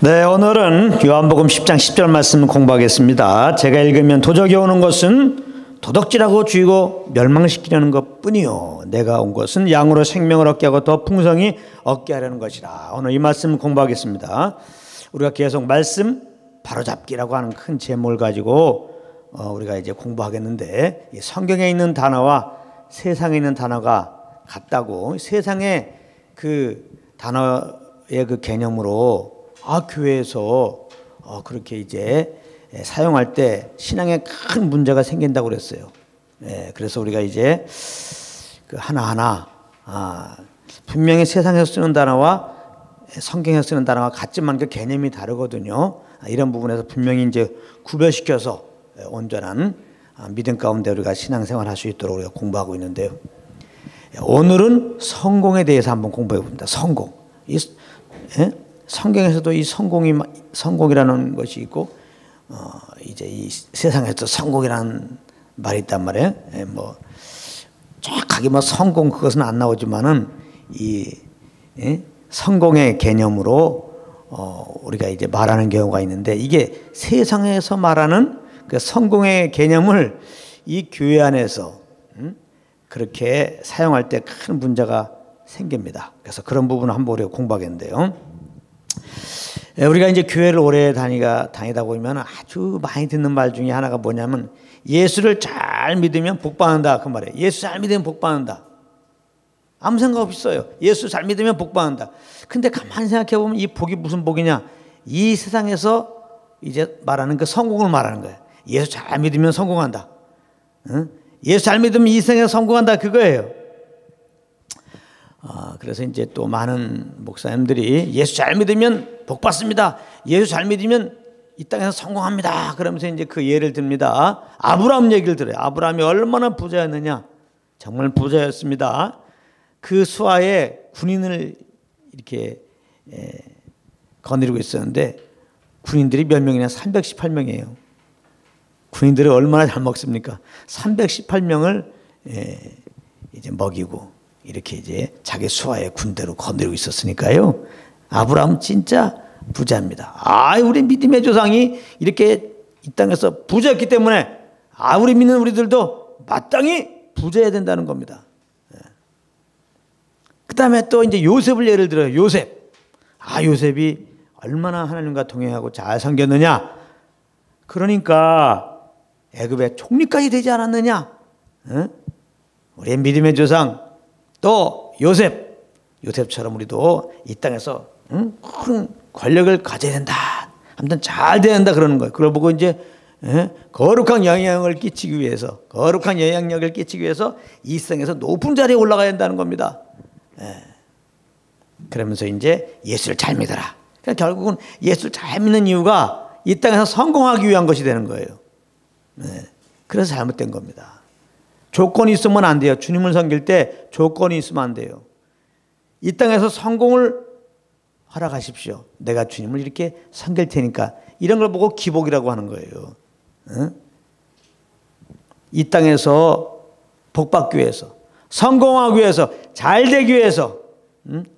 네, 오늘은 요한복음 10장 10절 말씀 공부하겠습니다. 제가 읽으면 도적이 오는 것은 도둑질하고 죽이고 멸망시키려는 것뿐이요 내가 온 것은 양으로 생명을 얻게 하고 더 풍성히 얻게 하려는 것이라. 오늘 이 말씀 공부하겠습니다. 우리가 계속 말씀 바로잡기라고 하는 큰 제목을 가지고 우리가 이제 공부하겠는데, 이 성경에 있는 단어와 세상에 있는 단어가 같다고, 세상의 그 단어의 그 개념으로 교회에서 그렇게 이제 사용할 때 신앙에 큰 문제가 생긴다고 그랬어요. 그래서 우리가 이제 그 하나하나 분명히 세상에서 쓰는 단어와 성경에서 쓰는 단어가 같지만 그 개념이 다르거든요. 이런 부분에서 분명히 이제 구별시켜서 온전한 믿음 가운데 우리가 신앙생활 할 수 있도록 우리가 공부하고 있는데요. 오늘은 성공에 대해서 한번 공부해 봅니다. 성공. 성경에서도 이 성공이라는 것이 있고, 이제 이 세상에서 성공이라는 말이 있단 말이에요. 정확하게 성공 그것은 안 나오지만은 이 성공의 개념으로 우리가 이제 말하는 경우가 있는데, 이게 세상에서 말하는 그 성공의 개념을 이 교회 안에서 그렇게 사용할 때 큰 문제가 생깁니다. 그래서 그런 부분을 한번 우리가 공부하겠는데요. 우리가 이제 교회를 오래 다니다 보면 아주 많이 듣는 말 중에 하나가 뭐냐면, 예수를 잘 믿으면 복받는다, 그 말이에요. 예수 잘 믿으면 복받는다. 아무 생각 없이 써요. 예수 잘 믿으면 복받는다. 근데 가만히 생각해 보면 이 복이 무슨 복이냐? 이 세상에서 이제 말하는 그 성공을 말하는 거예요. 예수 잘 믿으면 성공한다. 예수 잘 믿으면 이 세상에서 성공한다, 그거예요. 그래서 이제 또 많은 목사님들이 예수 잘 믿으면 복 받습니다, 예수 잘 믿으면 이 땅에서 성공합니다, 그러면서 이제 그 예를 듭니다. 아브라함 얘기를 들어요. 아브라함이 얼마나 부자였느냐. 정말 부자였습니다. 그 수하에 군인을 이렇게 거느리고 있었는데, 군인들이 몇 명이냐? 318명이에요. 군인들이 얼마나 잘 먹습니까? 318명을 이제 먹이고 이렇게 이제 자기 수하의 군대로 거느리고 있었으니까요. 아브라함 진짜 부자입니다. 우리 믿음의 조상이 이렇게 이 땅에서 부자였기 때문에 우리 믿는 우리들도 마땅히 부자여야 된다는 겁니다. 그 다음에 또 이제 요셉을 예를 들어요. 요셉. 요셉이 얼마나 하나님과 동행하고 잘 섬겼느냐. 그러니까 애굽의 총리까지 되지 않았느냐. 우리의 믿음의 조상 또 요셉처럼 우리도 이 땅에서 큰 권력을 가져야 된다. 아무튼 잘 돼야 된다 그러는 거예요. 그걸 보고 이제 거룩한 영향력을 끼치기 위해서 이 세상에서 높은 자리에 올라가야 된다는 겁니다. 그러면서 이제 예수를 잘 믿어라. 그러니까 결국은 예수를 잘 믿는 이유가 이 땅에서 성공하기 위한 것이 되는 거예요. 그래서 잘못된 겁니다. 조건이 있으면 안 돼요. 주님을 섬길 때 조건이 있으면 안 돼요. 이 땅에서 성공을 허락하십시오. 내가 주님을 이렇게 섬길 테니까. 이런 걸 보고 기복이라고 하는 거예요. 이 땅에서 복받기 위해서, 성공하기 위해서, 잘 되기 위해서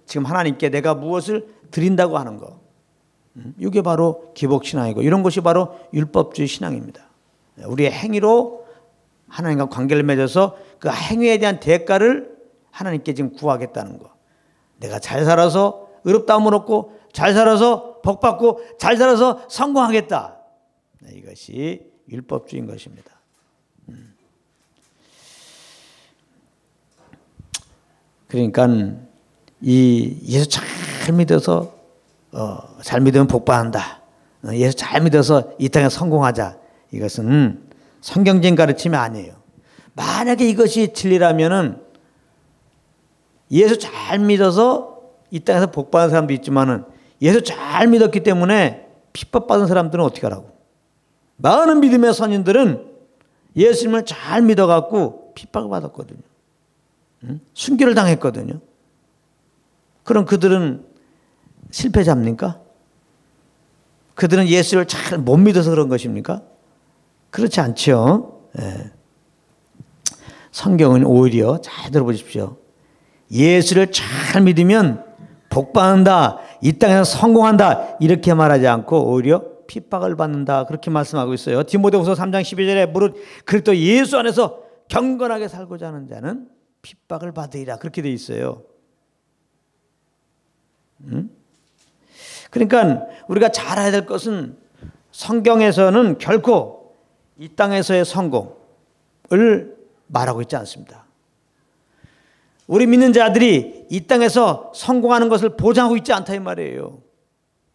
지금 하나님께 내가 무엇을 드린다고 하는 거, 이게 바로 기복신앙이고, 이런 것이 바로 율법주의 신앙입니다. 우리의 행위로 하나님과 관계를 맺어서 그 행위에 대한 대가를 하나님께 지금 구하겠다는 거. 내가 잘 살아서 의롭다함을 얻고, 잘 살아서 복받고, 잘 살아서 성공하겠다. 이것이 율법주의인 것입니다. 그러니까 이 예수 잘 믿어서 잘 믿으면 복받는다. 예수 잘 믿어서 이 땅에 성공하자. 이것은 성경적인 가르침이 아니에요. 만약에 이것이 진리라면은 예수 잘 믿어서 이 땅에서 복받은 사람도 있지만은 예수 잘 믿었기 때문에 핍박받은 사람들은 어떻게 하라고? 많은 믿음의 선인들은 예수님을 잘 믿어갖고 핍박을 받았거든요. 순교를 당했거든요. 그럼 그들은 실패자입니까? 그들은 예수를 잘 못 믿어서 그런 것입니까? 그렇지 않죠. 성경은 오히려 잘 들어보십시오. 예수를 잘 믿으면 복받는다. 이 땅에서 성공한다 이렇게 말하지 않고 오히려 핍박을 받는다 그렇게 말씀하고 있어요. 디모데후서 3장 12절에 무릇 그리스도 예수 안에서 경건하게 살고자 하는 자는 핍박을 받으리라 그렇게 돼 있어요. 그러니까 우리가 잘 알아야 될 것은 성경에서는 결코 이 땅에서의 성공을 말하고 있지 않습니다. 우리 믿는 자들이 이 땅에서 성공하는 것을 보장하고 있지 않다 이 말이에요.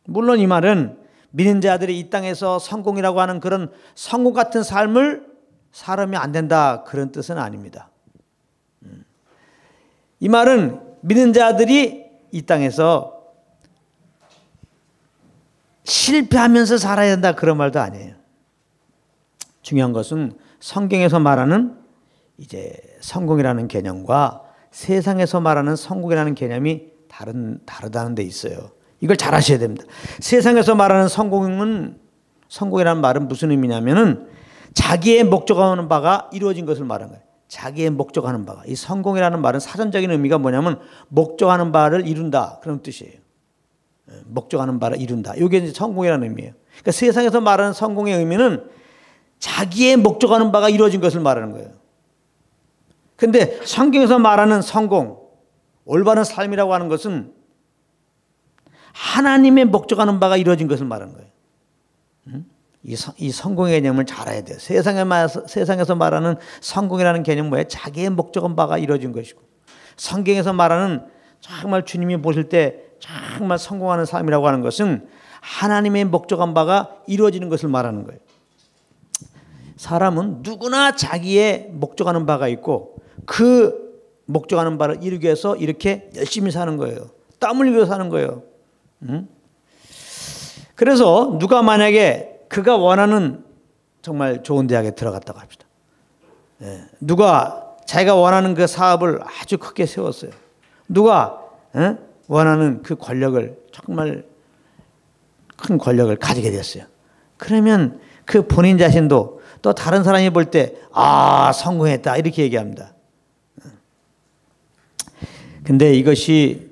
물론 이 말은 믿는 자들이 이 땅에서 성공이라고 하는 그런 성공 같은 삶을 살면 안 된다 그런 뜻은 아닙니다. 이 말은 믿는 자들이 이 땅에서 실패하면서 살아야 된다 그런 말도 아니에요. 중요한 것은 성경에서 말하는 이제 성공이라는 개념과 세상에서 말하는 성공이라는 개념이 다르다는 데 있어요. 이걸 잘 아셔야 됩니다. 세상에서 말하는 성공이라는 말은 무슨 의미냐면은 자기의 목적하는 바가 이루어진 것을 말하는 거예요. 자기의 목적하는 바가. 이 성공이라는 말은 사전적인 의미가 뭐냐면 목적하는 바를 이룬다 그런 뜻이에요. 목적하는 바를 이룬다. 이게 이제 성공이라는 의미예요. 그러니까 세상에서 말하는 성공의 의미는 자기의 목적하는 바가 이루어진 것을 말하는 거예요. 그런데 성경에서 말하는 성공, 올바른 삶이라고 하는 것은 하나님의 목적하는 바가 이루어진 것을 말하는 거예요. 이 성공의 개념을 잘 알아야 돼요. 세상에서 말하는 성공이라는 개념은 뭐예요? 자기의 목적한 바가 이루어진 것이고 성경에서 말하는 정말 주님이 보실 때 정말 성공하는 삶이라고 하는 것은 하나님의 목적한 바가 이루어지는 것을 말하는 거예요. 사람은 누구나 자기의 목적하는 바가 있고 그 목적하는 바를 이루기 위해서 이렇게 열심히 사는 거예요. 땀 흘리며 사는 거예요. 그래서 누가 만약에 그가 원하는 정말 좋은 대학에 들어갔다고 합시다. 누가 자기가 원하는 그 사업을 아주 크게 세웠어요. 누가 원하는 그 권력을 정말 큰 권력을 가지게 됐어요. 그러면 그 본인 자신도 또 다른 사람이 볼 때 성공했다 이렇게 얘기합니다. 근데 이것이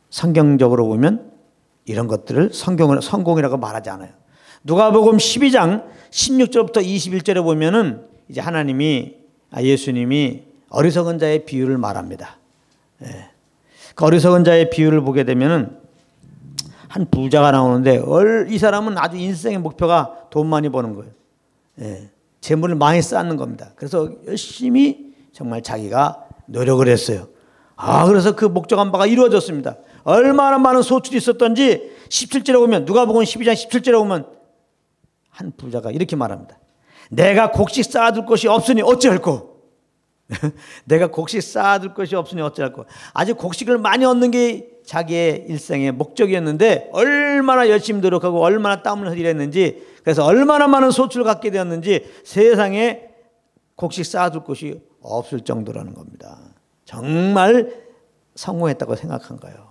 성경적으로 보면 이런 것들을 성공이라고 말하지 않아요. 누가복음 12장 16절부터 21절에 보면은 이제 예수님이 어리석은 자의 비유를 말합니다. 그 어리석은 자의 비유를 보게 되면은 한 부자가 나오는데 이 사람은 아주 인생의 목표가 돈 많이 버는 거예요. 재물을 많이 쌓는 겁니다. 그래서 열심히 정말 자기가 노력을 했어요. 그래서 그 목적한 바가 이루어졌습니다. 얼마나 많은 소출이 있었던지 17절에 보면 누가복음 12장 17절에 보면 한 부자가 이렇게 말합니다. 내가 곡식 쌓아둘 것이 없으니 어찌할꼬. 내가 곡식 쌓아둘 것이 없으니 어찌할꼬. 아주 곡식을 많이 얻는 게 자기의 일생의 목적이었는데 얼마나 열심히 노력하고 얼마나 땀을 흘렸는지 그래서 얼마나 많은 소출을 갖게 되었는지 세상에 곡식 쌓아둘 것이 없을 정도라는 겁니다. 정말 성공했다고 생각한 거예요.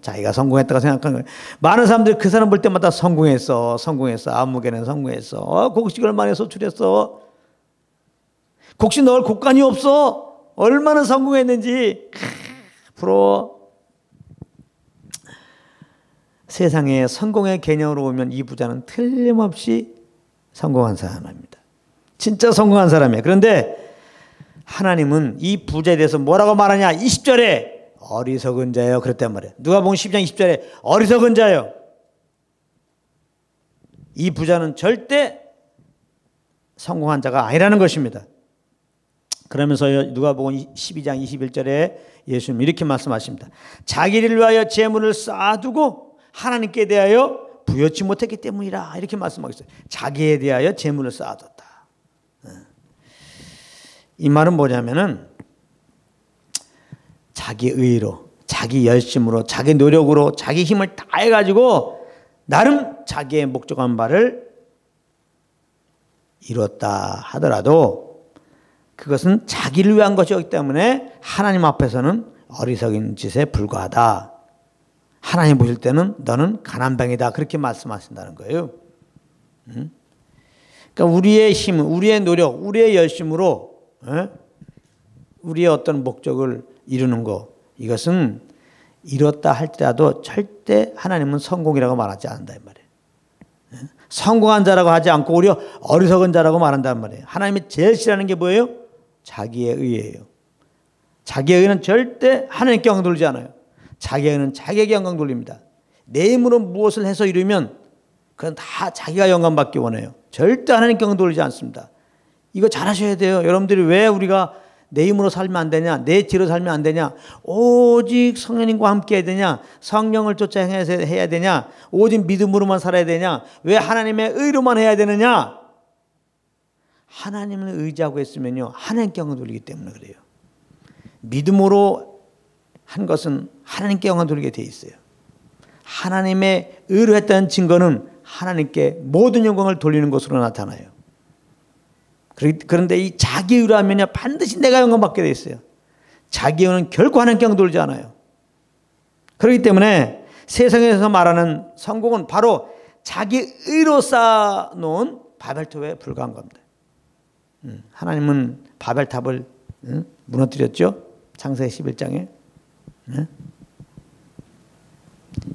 자기가 성공했다고 생각한 거예요. 많은 사람들이 그 사람 볼 때마다 성공했어. 아무개는 성공했어. 곡식을 많이 소출했어. 곡식 넣을 곡간이 없어. 얼마나 성공했는지 부러워. 세상에 성공의 개념으로 보면 이 부자는 틀림없이 성공한 사람입니다. 진짜 성공한 사람이에요. 그런데 하나님은 이 부자에 대해서 뭐라고 말하냐? 20절에 어리석은 자예요. 그랬단 말이에요. 누가복음 10장 20절에 어리석은 자예요. 이 부자는 절대 성공한 자가 아니라는 것입니다. 그러면서 누가복음 12장 21절에 예수님 이렇게 말씀하십니다. 자기를 위하여 재물을 쌓아두고 하나님께 대하여 부여치 못했기 때문이라 이렇게 말씀하고 있어요. 자기에 대하여 재물을 쌓아뒀다. 이 말은 뭐냐면은 자기 의로, 자기 열심으로, 자기 노력으로, 자기 힘을 다해가지고 나름 자기의 목적한 바를 이뤘다 하더라도 그것은 자기를 위한 것이었기 때문에 하나님 앞에서는 어리석은 짓에 불과하다. 하나님 보실 때는 너는 가난뱅이다. 그렇게 말씀하신다는 거예요. 그러니까 우리의 힘, 우리의 노력, 우리의 열심으로 우리의 어떤 목적을 이루는 것, 이것은 이뤘다 할지라도 절대 하나님은 성공이라고 말하지 않는다 이 말이에요. 성공한 자라고 하지 않고 오히려 어리석은 자라고 말한단 말이에요. 하나님이 제일 싫어하는 게 뭐예요? 자기의 의예요. 자기의 의는 절대 하나님께 영광 돌리지 않아요. 자기의 의는 자기에게 영광 돌립니다. 내 힘으로 무엇을 해서 이루면 그건 다 자기가 영광 받기 원해요. 절대 하나님께 영광 돌리지 않습니다. 이거 잘 하셔야 돼요. 여러분들이 왜 우리가 내 힘으로 살면 안 되냐, 내 지로 살면 안 되냐, 오직 성령님과 함께 해야 되냐, 성령을 쫓아 해야 되냐, 오직 믿음으로만 살아야 되냐, 왜 하나님의 의로만 해야 되느냐. 하나님을 의지하고 있으면요 하나님께 영광 돌리기 때문에 그래요. 믿음으로 한 것은 하나님께 영광 돌리게 돼 있어요. 하나님의 의로 했다는 증거는 하나님께 모든 영광을 돌리는 것으로 나타나요. 그런데 이 자기 의로 하면요 반드시 내가 영광 받게 돼 있어요. 자기 의는 결코 하나님께 영광 돌리지 않아요. 그렇기 때문에 세상에서 말하는 성공은 바로 자기 의로 쌓아놓은 바벨탑에 불과한 겁니다. 하나님은 바벨탑을 무너뜨렸죠. 창세기 11장에.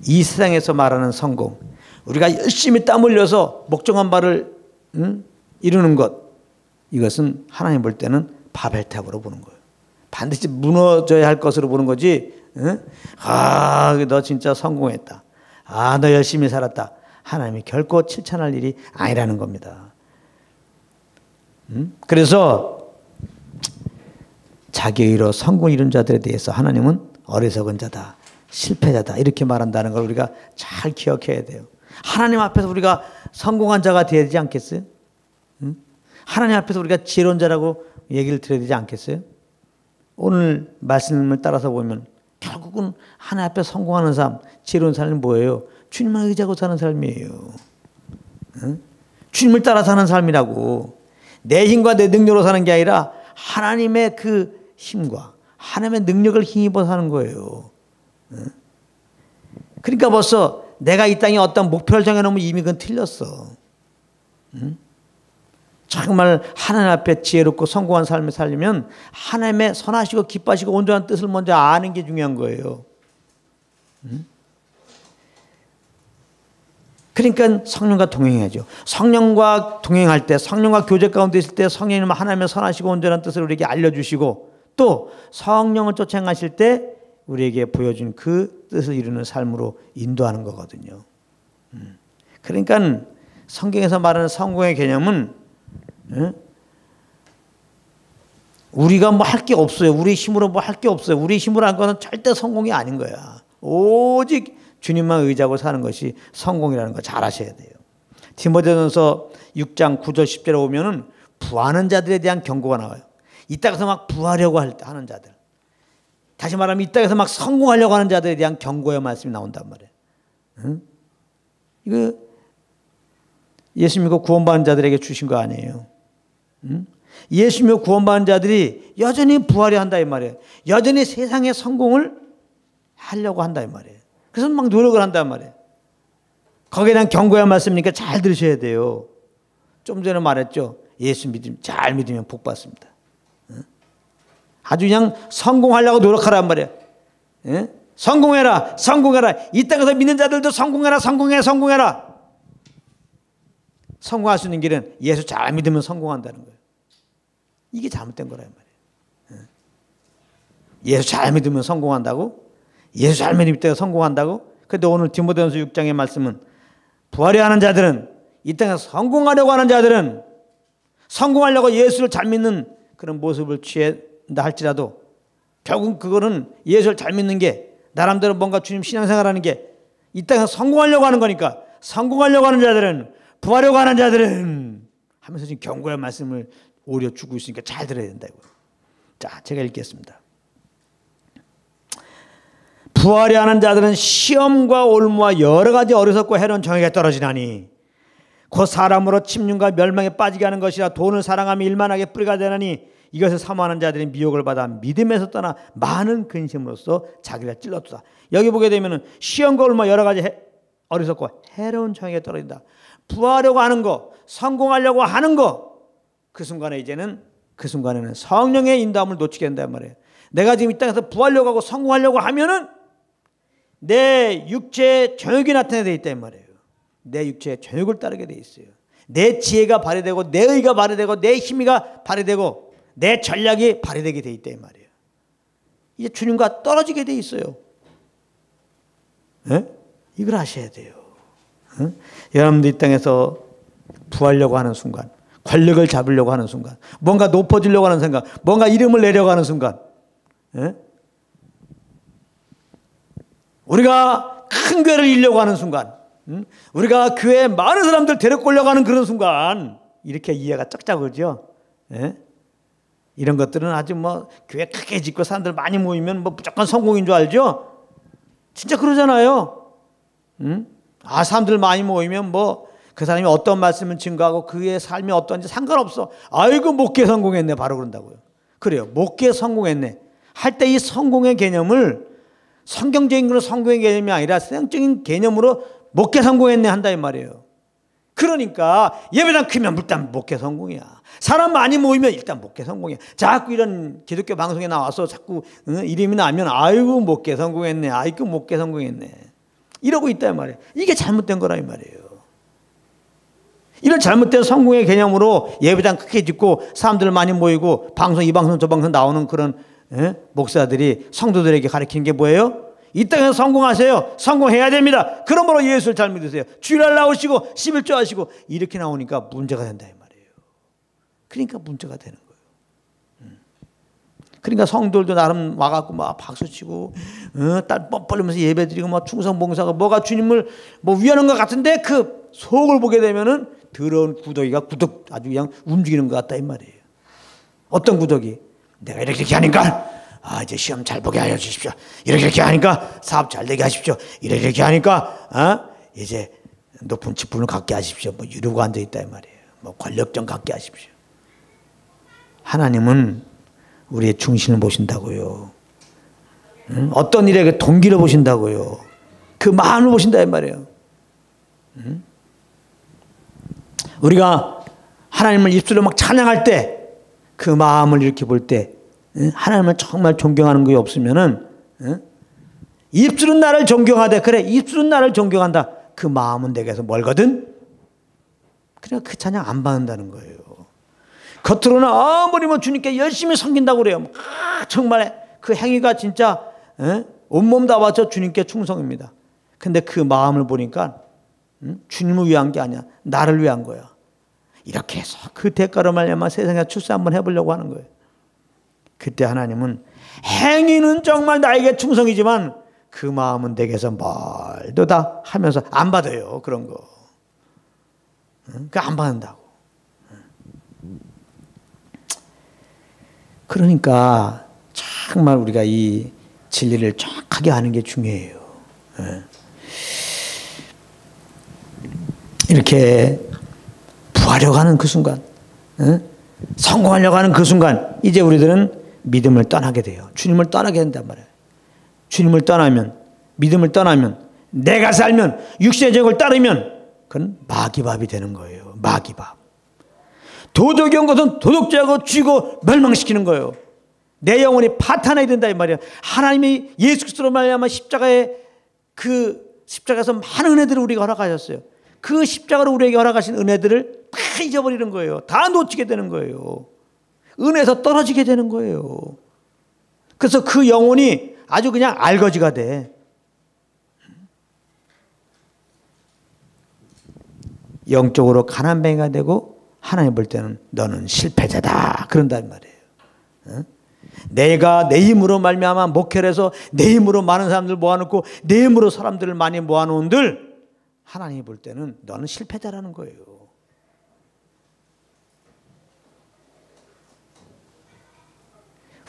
이 세상에서 말하는 성공, 우리가 열심히 땀 흘려서 목적한 바를 이루는 것, 이것은 하나님 볼 때는 바벨탑으로 보는 거예요. 반드시 무너져야 할 것으로 보는 거지. 너 진짜 성공했다. 너 열심히 살았다. 하나님이 결코 칭찬할 일이 아니라는 겁니다. 그래서 자기 의로 성공 이룬 자들에 대해서 하나님은 어리석은 자다, 실패자다 이렇게 말한다는 걸 우리가 잘 기억해야 돼요. 하나님 앞에서 우리가 성공한 자가 되어야 되지 않겠어요? 하나님 앞에서 우리가 지혜로운 자라고 얘기를 드려야 되지 않겠어요? 오늘 말씀을 따라서 보면 결국은 하나님 앞에 성공하는 삶, 지혜로운 삶은 뭐예요? 주님만 의지하고 사는 삶이에요. 주님을 따라 사는 삶이라고. 내 힘과 내 능력으로 사는 게 아니라 하나님의 그 힘과 하나님의 능력을 힘입어 사는 거예요. 그러니까 벌써 내가 이 땅에 어떤 목표를 정해놓으면 이미 그건 틀렸어. 정말 하나님 앞에 지혜롭고 성공한 삶을 살려면 하나님의 선하시고 기뻐하시고 온전한 뜻을 먼저 아는 게 중요한 거예요. 그러니까 성령과 동행해야죠. 성령과 동행할 때, 성령과 교제 가운데 있을 때 성령님 하나님의 선하시고 온전한 뜻을 우리에게 알려주시고 또 성령을 쫓아 행하실 때 우리에게 보여준 그 뜻을 이루는 삶으로 인도하는 거거든요. 그러니까 성경에서 말하는 성공의 개념은 우리가 뭐 할 게 없어요. 우리 힘으로 뭐 할 게 없어요. 우리 힘으로 한 거는 절대 성공이 아닌 거야. 오직 주님만 의지하고 사는 것이 성공이라는 거 잘 아셔야 돼요. 디모데전서 6장 9절 10절에 보면은 부하는 자들에 대한 경고가 나와요. 이 땅에서 막 부하려고 하는 자들. 다시 말하면 이 땅에서 막 성공하려고 하는 자들에 대한 경고의 말씀이 나온단 말이에요. 이거 예수 믿고 구원받은 자들에게 주신 거 아니에요. 예수 믿고 구원받은 자들이 여전히 부하려 한다 이 말이에요. 여전히 세상의 성공을 하려고 한다 이 말이에요. 그래서 막 노력을 한단 말이에요. 거기에 대한 경고의 말씀이니까 잘 들으셔야 돼요. 좀 전에 말했죠. 예수 잘 믿으면 복 받습니다. 아주 그냥 성공하려고 노력하란 말이에요. 성공해라, 성공해라. 이 땅에서 믿는 자들도 성공해라, 성공해라. 성공할 수 있는 길은 예수 잘 믿으면 성공한다는 거예요. 이게 잘못된 거란 말이에요. 예수 잘 믿으면 성공한다고? 예수 잘 믿을 때 성공한다고? 그런데 오늘 디모데전서 6장의 말씀은 부하려 하는 자들은, 이 땅에서 성공하려고 하는 자들은, 성공하려고 예수를 잘 믿는 그런 모습을 취한다 할지라도 결국 그거는 예수를 잘 믿는 게 나름대로 뭔가 주님 신앙생활하는 게 이 땅에서 성공하려고 하는 거니까, 성공하려고 하는 자들은, 부하려고 하는 자들은 하면서 지금 경고의 말씀을 오히려 주고 있으니까 잘 들어야 된다. 자, 제가 읽겠습니다. 부하려 하는 자들은 시험과 올무와 여러 가지 어리석고 해로운 정욕에 떨어지나니 곧 사람으로 침륜과 멸망에 빠지게 하는 것이라. 돈을 사랑하며 일만하게 뿌리가 되나니 이것을 사모하는 자들이 미혹을 받아 믿음에서 떠나 많은 근심으로써 자기를 찔렀다. 여기 보게 되면 시험과 올무와 여러 가지 어리석고 해로운 정욕에 떨어진다. 부하려고 하는 거, 성공하려고 하는 거, 그 순간에는 성령의 인도함을 놓치게 된단 말이에요. 내가 지금 이 땅에서 부하려고 하고 성공하려고 하면은 내 육체의 정욕이 나타나게 돼 있단 말이에요. 내 육체의 정욕을 따르게 돼 있어요. 내 지혜가 발휘되고 내 의가 발휘되고 내 힘이가 발휘되고 내 전략이 발휘되게 돼 있단 말이에요. 이제 주님과 떨어지게 돼 있어요. 네? 이걸 아셔야 돼요. 네? 여러분들 이 땅에서 부하려고 하는 순간, 권력을 잡으려고 하는 순간, 뭔가 높아지려고 하는 순간, 뭔가 이름을 내려고 하는 순간, 네? 우리가 큰 교회를 이루려고 하는 순간, 우리가 교회에 많은 사람들 데리고 오려고 하는 그런 순간, 이렇게 이해가 쫙쫙 오죠. 예? 이런 것들은 아주 뭐 교회 크게 짓고 사람들 많이 모이면 뭐 무조건 성공인 줄 알죠. 진짜 그러잖아요. 아, 사람들 많이 모이면 뭐 그 사람이 어떤 말씀을 증거하고 그의 삶이 어떤지 상관없어. 아이고 목회 성공했네, 바로 그런다고요. 그래요, 목회 성공했네 할 때 이 성공의 개념을 성경적인 그런 성공의 개념이 아니라 성경적인 개념으로 목회 성공했네 한다 이 말이에요. 그러니까 예배당 크면 일단 목회 성공이야. 사람 많이 모이면 일단 목회 성공이야. 자꾸 이런 기독교 방송에 나와서 자꾸 이름이 나면 아이고 목회 성공했네, 아이고 목회 성공했네 이러고 있다 이 말이에요. 이게 잘못된 거라 이 말이에요. 이런 잘못된 성공의 개념으로 예배당 크게 짓고 사람들 많이 모이고 방송 이 방송 저 방송 나오는 그런 목사들이 성도들에게 가르치는 게 뭐예요? 이 땅에서 성공하세요. 성공해야 됩니다. 그러므로 예수를 잘 믿으세요. 주일날 나오시고 11조 하시고 이렇게 나오니까 문제가 된다 이 말이에요. 그러니까 문제가 되는 거예요. 그러니까 성도들도 나름 와갖고 막 박수치고 딸 뻔뻔하면서 예배드리고 막 충성봉사가 뭐가 주님을 뭐 위하는 것 같은데 그 속을 보게 되면은 더러운 구더기가 구덕 아주 그냥 움직이는 것 같다 이 말이에요. 어떤 구덕이? 내가 이렇게 하니까 아 이제 시험 잘 보게 하여 주십시오. 이렇게 하니까 사업 잘 되게 하십시오. 이렇게 하니까 이제 높은 직분을 갖게 하십시오. 뭐 이러고 앉아 있다 이 말이에요. 뭐 권력좀 갖게 하십시오. 하나님은 우리의 중심을 보신다고요. 어떤 일에 동기를 보신다고요. 그 마음을 보신다 이 말이에요. 우리가 하나님을 입술로 막 찬양할 때 그 마음을 이렇게 볼 때 하나님을 정말 존경하는 게 없으면은 입술은 나를 존경하되 그래 입술은 나를 존경한다 그 마음은 내게서 멀거든. 그러니까 그 찬양 안 받는다는 거예요. 겉으로는 아무리 뭐 주님께 열심히 섬긴다고 그래요. 정말 그 행위가 진짜 온몸 다 바쳐 주님께 충성입니다. 근데 그 마음을 보니까 주님을 위한 게 아니야. 나를 위한 거야. 이렇게 해서 그 대가로 말미암아 세상에 출세 한번 해보려고 하는 거예요. 그때 하나님은 행위는 정말 나에게 충성이지만 그 마음은 내게서 멀도다 하면서 안 받아요. 그런 거. 그 안 받는다고. 그러니까 정말 우리가 이 진리를 정확하게 아는 게 중요해요. 이렇게 부하려고 하는 그 순간, 성공하려고 하는 그 순간 이제 우리들은 믿음을 떠나게 돼요. 주님을 떠나게 된단 말이에요. 주님을 떠나면, 믿음을 떠나면, 내가 살면, 육신의 정을 따르면 그건 마귀밥이 되는 거예요. 마귀밥. 도덕이 온 것은 도덕죄하고 쥐고 멸망시키는 거예요. 내 영혼이 파탄이 된다 이 말이에요. 하나님이 예수 그리스도로 말미암아 십자가에서 많은 은혜들을 우리가 허락하셨어요. 그 십자가로 우리에게 허락하신 은혜들을 다 잊어버리는 거예요. 다 놓치게 되는 거예요. 은혜에서 떨어지게 되는 거예요. 그래서 그 영혼이 아주 그냥 알거지가 돼. 영적으로 가난뱅이가 되고 하나님 볼 때는 너는 실패자다 그런단 말이에요. 내가 내 힘으로 말미암아 목회를 해서 내 힘으로 많은 사람들 모아놓고 내 힘으로 사람들을 많이 모아놓은들 하나님이 볼 때는 너는 실패자라는 거예요.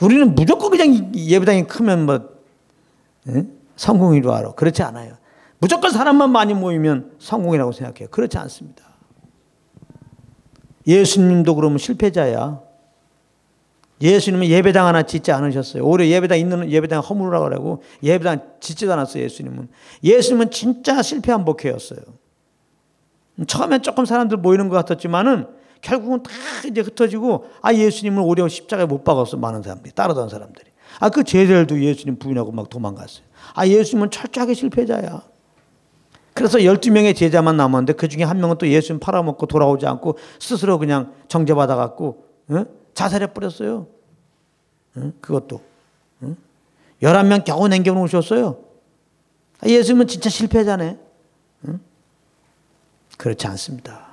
우리는 무조건 그냥 예배당이 크면 뭐 성공이로 알아. 그렇지 않아요. 무조건 사람만 많이 모이면 성공이라고 생각해요. 그렇지 않습니다. 예수님도 그러면 실패자야. 예수님은 예배당 하나 짓지 않으셨어요. 오히려 예배당 허물으라고 그러고 예배당 짓지도 않았어요. 예수님은 진짜 실패한 목회였어요. 처음엔 조금 사람들 모이는 것 같았지만은 결국은 다 이제 흩어지고 예수님을 오히려 십자가에 못 박았어. 많은 사람들이 따르던 사람들이. 그 제자들도 예수님 부인하고 막 도망갔어요. 예수님은 철저하게 실패자야. 그래서 12명의 제자만 남았는데 그 중에 한 명은 또 예수님 팔아먹고 돌아오지 않고 스스로 그냥 정죄받아갖고 자살해버렸어요. 그것도. 11명 겨우 남겨놓으셨어요. 예수님은 진짜 실패자네. 그렇지 않습니다.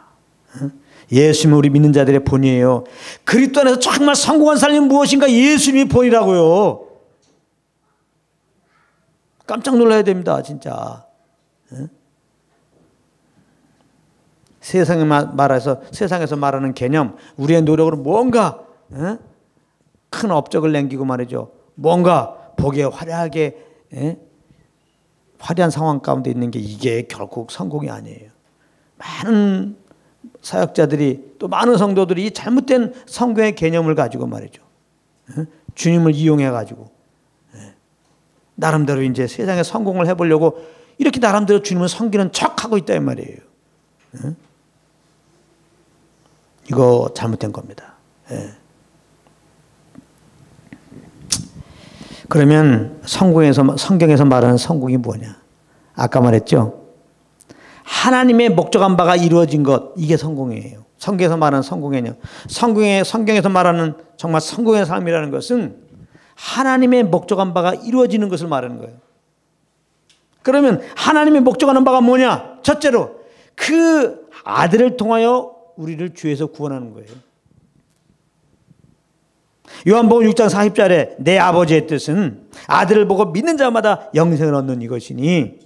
예수님은 우리 믿는 자들의 본이에요. 그리스도 안에서 정말 성공한 삶이 무엇인가 예수님이 본이라고요. 깜짝 놀라야 됩니다. 진짜. 세상에서 말하는 개념, 우리의 노력으로 뭔가 큰 업적을 남기고 말이죠. 뭔가 보기에 화려한 상황 가운데 있는 게 이게 결국 성공이 아니에요. 많은 사역자들이 또 많은 성도들이 이 잘못된 성경의 개념을 가지고 말이죠. 주님을 이용해 가지고 나름대로 이제 세상에 성공을 해보려고 이렇게 나름대로 주님을 섬기는 척하고 있다 이 말이에요. 이거 잘못된 겁니다. 그러면 성경에서 말하는 성공이 뭐냐? 아까 말했죠. 하나님의 목적한 바가 이루어진 것, 이게 성공이에요. 성경에서 말하는 성공이냐? 성경에서 말하는 정말 성공의 삶이라는 것은 하나님의 목적한 바가 이루어지는 것을 말하는 거예요. 그러면 하나님의 목적하는 바가 뭐냐? 첫째로 그 아들을 통하여 우리를 죄에서 구원하는 거예요. 요한복음 6장 40절에 내 아버지의 뜻은 아들을 보고 믿는 자마다 영생을 얻는 이것이니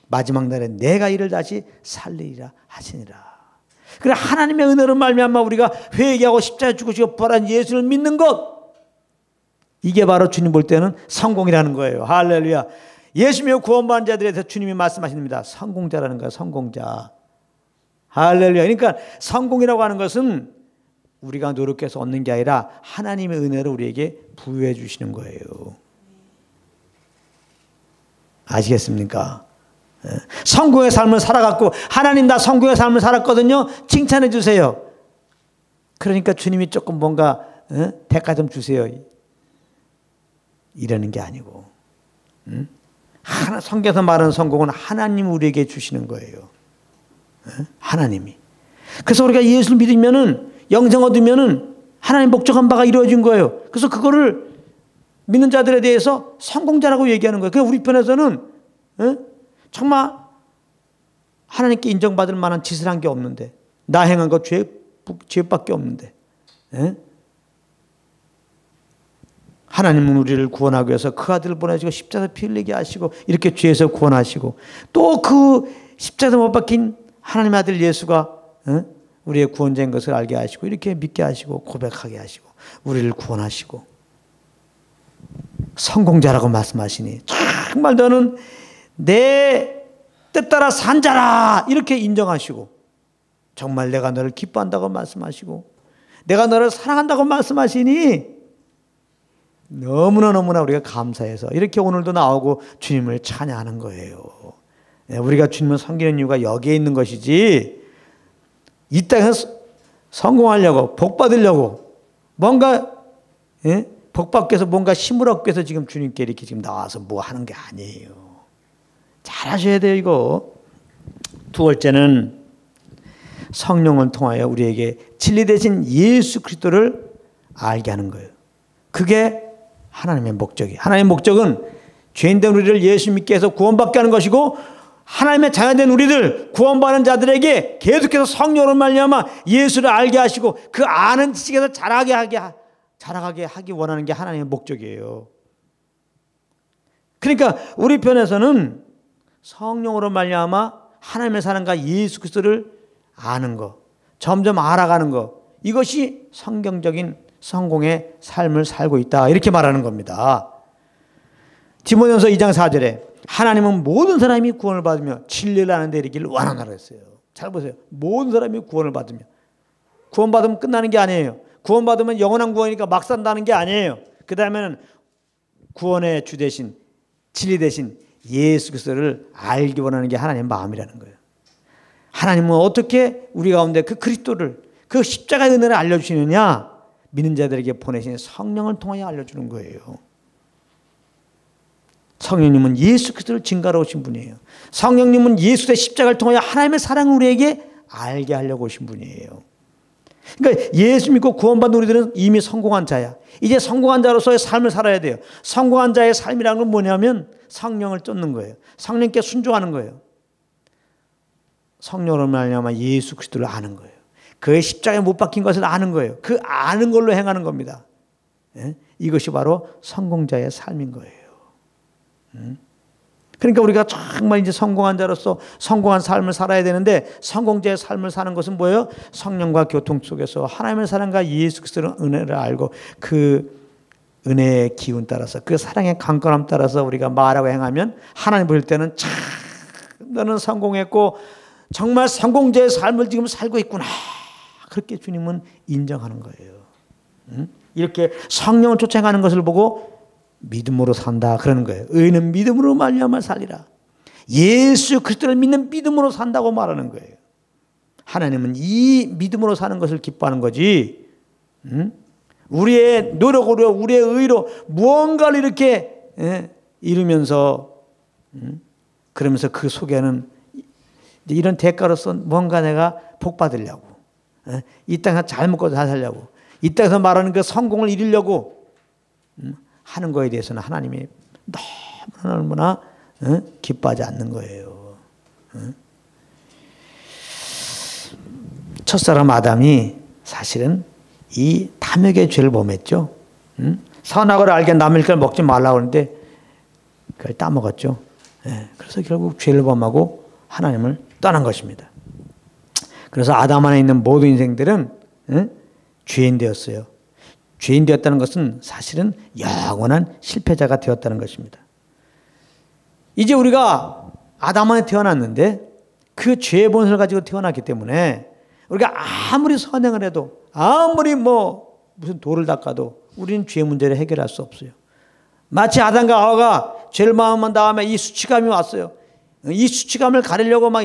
마지막 날에 내가 이를 다시 살리리라 하시니라. 그래 하나님의 은혜로 말미암아 우리가 회개하고 십자가에 죽으시고 부활한 예수를 믿는 것, 이게 바로 주님 볼 때는 성공이라는 거예요. 할렐루야. 예수님의 구원받은 자들에 대해서 주님이 말씀하십니다. 성공자라는 거예요. 성공자. 할렐루야. 그러니까 성공이라고 하는 것은 우리가 노력해서 얻는 게 아니라 하나님의 은혜를 우리에게 부여해 주시는 거예요. 아시겠습니까? 성공의 삶을 살아갔고 하나님 나 성공의 삶을 살았거든요. 칭찬해 주세요. 그러니까 주님이 조금 뭔가 대가 좀 주세요. 이러는 게 아니고 성경에서 말하는 성공은 하나님 우리에게 주시는 거예요. 하나님이. 그래서 우리가 예수를 믿으면은 영생 얻으면은 하나님 목적한 바가 이루어진 거예요. 그래서 그거를 믿는 자들에 대해서 성공자라고 얘기하는 거예요. 그러니까 우리 편에서는 정말 하나님께 인정받을 만한 짓을 한 게 없는데, 나 행한 거 죄밖에 없는데, 하나님은 우리를 구원하기 위해서 그 아들을 보내시고 십자가에 피 흘리게 하시고 이렇게 죄에서 구원하시고 또 그 십자가에 못 박힌 하나님의 아들 예수가 우리의 구원자인 것을 알게 하시고 이렇게 믿게 하시고 고백하게 하시고 우리를 구원하시고 성공자라고 말씀하시니 정말 너는 내 뜻 따라 산 자라 이렇게 인정하시고 정말 내가 너를 기뻐한다고 말씀하시고 내가 너를 사랑한다고 말씀하시니 너무나 우리가 감사해서 이렇게 오늘도 나오고 주님을 찬양하는 거예요. 우리가 주님을 섬기는 이유가 여기에 있는 것이지 이 땅에서 성공하려고 복 받으려고 뭔가 복 받기 위해서 뭔가 힘을 얻기 위해서 지금 주님께 이렇게 지금 나와서 뭐 하는 게 아니에요. 잘 하셔야 돼요 이거. 두 번째는 성령을 통하여 우리에게 진리 대신 예수 그리스도를 알게 하는 거예요. 그게 하나님의 목적이에요. 하나님의 목적은 죄인된 우리를 예수 믿게 해서 구원받게 하는 것이고 하나님의 자녀된 우리들 구원받는 자들에게 계속해서 성령으로 말미암아 예수를 알게 하시고 그 아는 지식에서 자라가게 하기 원하는 게 하나님의 목적이에요. 그러니까 우리 편에서는 성령으로 말미암아 하나님의 사랑과 예수 그리스도를 아는 것, 점점 알아가는 것, 이것이 성경적인 성공의 삶을 살고 있다 이렇게 말하는 겁니다. 디모데전서 2장 4절에 하나님은 모든 사람이 구원을 받으며 진리를 아는 데 이르기를 원하노라 했어요. 잘 보세요. 모든 사람이 구원을 받으며, 구원받으면 끝나는 게 아니에요. 구원받으면 영원한 구원이니까 막 산다는 게 아니에요. 그 다음에는 구원의 주 대신 진리 대신 예수 그리스도를 알기 원하는 게 하나님의 마음이라는 거예요. 하나님은 어떻게 우리 가운데 그 그리스도를, 그 십자가의 은혜를 알려주시느냐? 믿는 자들에게 보내신 성령을 통하여 알려주는 거예요. 성령님은 예수 그리스도를 증거하러 오신 분이에요. 성령님은 예수의 십자가를 통하여 하나님의 사랑을 우리에게 알게 하려고 오신 분이에요. 그러니까 예수 믿고 구원받은 우리들은 이미 성공한 자야. 이제 성공한 자로서의 삶을 살아야 돼요. 성공한 자의 삶이라는 건 뭐냐면 성령을 쫓는 거예요. 성령께 순종하는 거예요. 성령으로 말미암아 예수 그리스도를 아는 거예요. 그의 십자가에 못 박힌 것을 아는 거예요. 그 아는 걸로 행하는 겁니다. 예? 이것이 바로 성공자의 삶인 거예요. 그러니까 우리가 정말 이제 성공한 자로서 성공한 삶을 살아야 되는데, 성공자의 삶을 사는 것은 뭐예요? 성령과 교통 속에서 하나님의 사랑과 예수 그리스도의 은혜를 알고 그 은혜의 기운 따라서, 그 사랑의 강건함 따라서 우리가 말하고 행하면 하나님 볼 때는 참 너는 성공했고 정말 성공자의 삶을 지금 살고 있구나, 그렇게 주님은 인정하는 거예요. 이렇게 성령을 쫓아가는 것을 보고 믿음으로 산다 그러는 거예요. 의인은 믿음으로 말미암아 살리라. 예수 그리스도를 믿는 믿음으로 산다고 말하는 거예요. 하나님은 이 믿음으로 사는 것을 기뻐하는 거지, 우리의 노력으로 우리의 의로 무언가를 이렇게 이루면서 그러면서 그 속에는 이런 대가로서 뭔가 내가 복 받으려고, 이 땅에서 잘 먹고 잘 살려고, 이 땅에서 말하는 그 성공을 이루려고 하는 거에 대해서는 하나님이 너무나 기뻐하지 않는 거예요. 첫사람 아담이 사실은 이 탐욕의 죄를 범했죠. 선악을 알게 남의 걸 먹지 말라고 하는데 그걸 따먹었죠. 그래서 결국 죄를 범하고 하나님을 떠난 것입니다. 그래서 아담 안에 있는 모든 인생들은 죄인 되었어요. 죄인 되었다는 것은 사실은 영원한 실패자가 되었다는 것입니다. 이제 우리가 아담 안에 태어났는데 그 죄의 본성을 가지고 태어났기 때문에 우리가 아무리 선행을 해도, 아무리 무슨 돌을 닦아도 우리는 죄 문제를 해결할 수 없어요. 마치 아담과 하와가 죄를 마음한 다음에 이 수치감이 왔어요. 이 수치감을 가리려고 막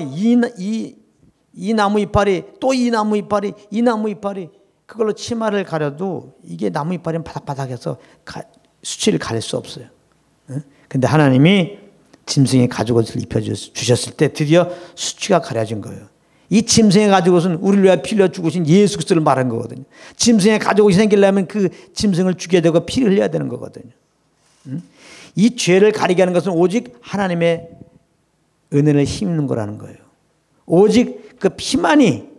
이 나무 이파리, 또 이 나무 이파리, 이 나무 이파리, 그걸로 치마를 가려도 이게 나무 이파리는 바닥바닥해서 수치를 가릴 수 없어요. 근데 하나님이 짐승의 가죽옷을 입혀주셨을 때 드디어 수치가 가려진 거예요. 이 짐승의 가죽옷은 우리를 위해 피 흘려 죽으신 예수 그리스도를 말한 거거든요. 짐승의 가죽옷이 생기려면 그 짐승을 죽여야 되고 피를 흘려야 되는 거거든요. 이 죄를 가리게 하는 것은 오직 하나님의 은혜를 힘입는 거라는 거예요. 오직 그 피만이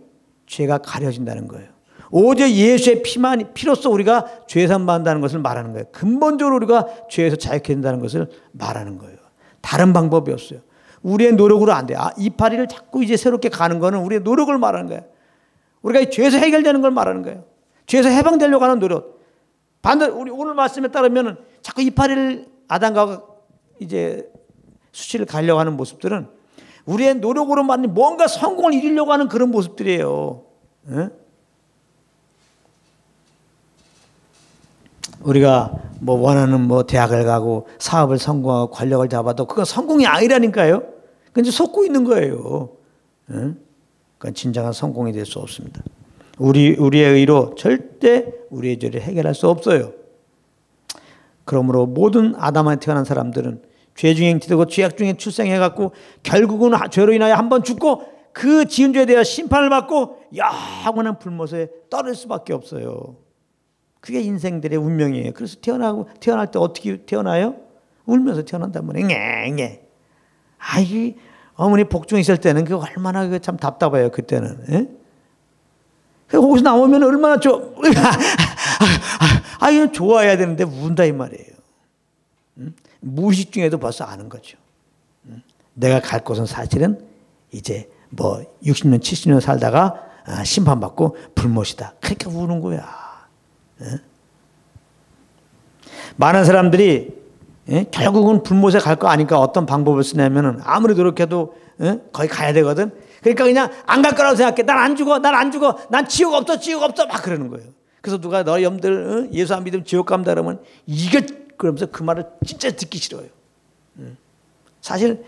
죄가 가려진다는 거예요. 오직 예수의 피로써 우리가 죄산 받는다는 것을 말하는 거예요. 근본적으로 우리가 죄에서 자유케 된다는 것을 말하는 거예요. 다른 방법이 없어요. 우리의 노력으로 안 돼요. 이파리를 자꾸 이제 새롭게 가는 거는 우리의 노력을 말하는 거예요. 우리가 죄에서 해결되는 걸 말하는 거예요. 죄에서 해방되려고 하는 노력. 반대로 우리 오늘 말씀에 따르면 자꾸 이파리를 아담과 이제 수치를 가려고 하는 모습들은 우리의 노력으로 만든 뭔가 성공을 이루려고 하는 그런 모습들이에요. 우리가 원하는 대학을 가고 사업을 성공하고 권력을 잡아도 그건 성공이 아니라니까요. 그건 속고 있는 거예요. 그건 진정한 성공이 될 수 없습니다. 우리의 의로 절대 우리의 죄를 해결할 수 없어요. 그러므로 모든 아담한테 태어난 사람들은 죄 중에 잉태되고 죄악 중에 출생해갖고 결국은 죄로 인하여 한번 죽고 그 지은 죄에 대해 심판을 받고 영원한 불못에 떨어질 수밖에 없어요. 그게 인생들의 운명이에요. 그래서 태어날 때 어떻게 태어나요? 울면서 태어난단 말이에요. 녜녜. 아이 어머니 복중에 있을 때는 그 얼마나 참 답답해요. 그때는. 거기서 나오면 얼마나 이거 좋아해야 되는데 운다 이 말이에요. 무의식 중에도 벌써 아는 거죠. 내가 갈 곳은 사실은 이제 60년 70년 살다가 심판받고 불못이다. 그러니까 우는 거야. 많은 사람들이 결국은 불못에 갈 거 아니까 어떤 방법을 쓰냐면은 아무리 노력해도 거기 가야 되거든. 그러니까 그냥 안 갈 거라고 생각해. 난 안 죽어, 난 지옥 없어, 막 그러는 거예요. 그래서 누가 너 염들 예수 안 믿으면 지옥 간다 그러면 그러면서 그 말을 진짜 듣기 싫어요. 사실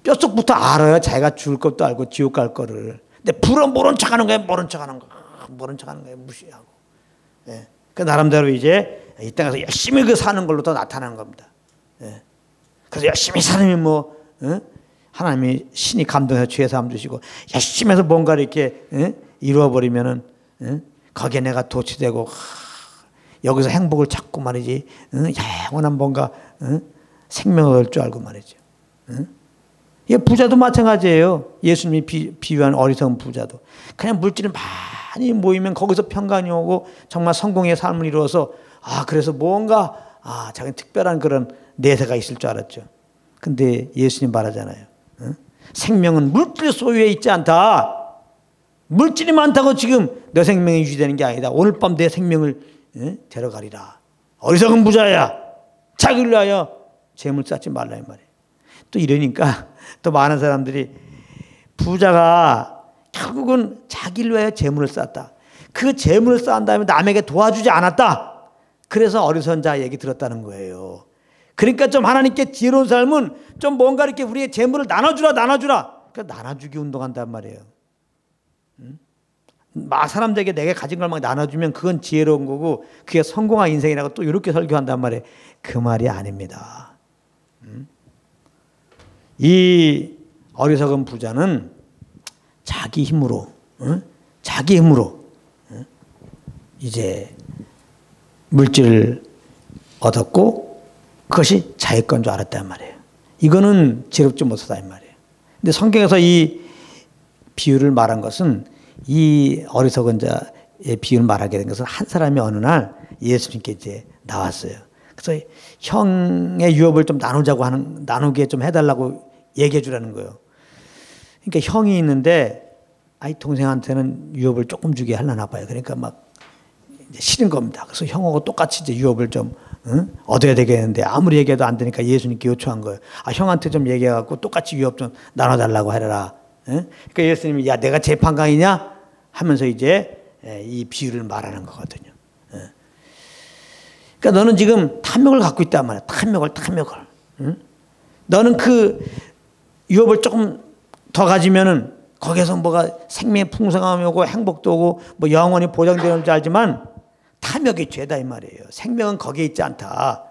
뼛속부터 알아요. 자기가 죽을 것도 알고 지옥 갈 거를. 근데 모른 척하는 거예요. 모른 척하는 거예요. 무시하고. 그 나름대로 이제 이 땅에서 열심히 사는 걸로 더 나타나는 겁니다. 그래서 열심히 살면 뭐 하나님이 신이 감동해서 죄 사함 주시고 열심히 해서 뭔가 이렇게 이루어버리면은 거기에 내가 도취되고 여기서 행복을 찾고 말이지 영원한 뭔가 생명을 얻을 줄 알고 말이죠. 이 부자도 마찬가지예요. 예수님이 비유한 어리석은 부자도 그냥 물질이 많이 모이면 거기서 평강이 오고 정말 성공의 삶을 이루어서 그래서 뭔가 자기 특별한 그런 내세가 있을 줄 알았죠. 근데 예수님 말하잖아요. 생명은 물질 소유에 있지 않다. 물질이 많다고 지금 내 생명이 유지되는 게 아니다. 오늘 밤 내 생명을 데려가리라. 어리석은 부자야. 자기를 위하여 재물 쌓지 말라 이 말이에요. 또 이러니까 또 많은 사람들이 부자가 결국은 자기를 위하여 재물을 쌓았다. 그 재물을 쌓은 다음에 남에게 도와주지 않았다. 그래서 어리석은 자 얘기 들었다는 거예요. 그러니까 좀 하나님께 지혜로운 삶은 좀 뭔가 이렇게 우리의 재물을 나눠주라. 그러니까 나눠주기 운동한단 말이에요. 막 사람들에게 내가 가진 걸 막 나눠주면 그건 지혜로운 거고 그게 성공한 인생이라고 또 이렇게 설교한단 말이에요. 그 말이 아닙니다. 이 어리석은 부자는 자기 힘으로 이제 물질을 얻었고 그것이 자기 건 줄 알았단 말이에요. 이거는 지혜롭지 못하다 이 말이에요. 근데 성경에서 이 비유를 말한 것은 이 어리석은 자의 비유를 말하게 된 것은 한 사람이 어느 날 예수님께 이제 나왔어요. 그래서 형의 유업을 좀 나누게 좀 해달라고 얘기해 주라는 거예요. 그러니까 형이 있는데 동생한테는 유업을 조금 주게 하려나 봐요. 그러니까 막 이제 싫은 겁니다. 그래서 형하고 똑같이 이제 유업을 좀 얻어야 되겠는데 아무리 얘기해도 안 되니까 예수님께 요청한 거예요. 형한테 좀 얘기해갖고 똑같이 유업 좀 나눠달라고 해라. 그러니까 예수님이 야 내가 재판관이냐 하면서 이제 이 비유를 말하는 거거든요. 그러니까 너는 지금 탐욕을 갖고 있단 말이야. 탐욕을. 너는 그 유업을 조금 더 가지면은 거기에서 뭐가 생명의 풍성함이 오고 행복도 오고 뭐 영원히 보장되는 줄 알지만 탐욕이 죄다 이 말이에요. 생명은 거기에 있지 않다.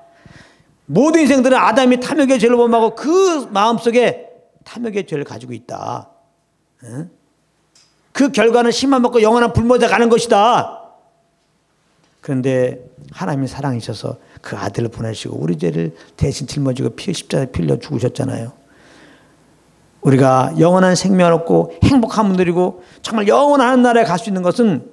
모든 인생들은 아담이 탐욕의 죄를 범하고 그 마음속에 탐욕의 죄를 가지고 있다. 그 결과는 심한 먹고 영원한 불모자 가는 것이다. 그런데 하나님이 사랑이셔서 그 아들을 보내시고 우리 죄를 대신 짊어지고 십자가에 피 흘려 죽으셨잖아요. 우리가 영원한 생명을 얻고 행복함을 누리고 정말 영원한 하늘나라에 갈 수 있는 것은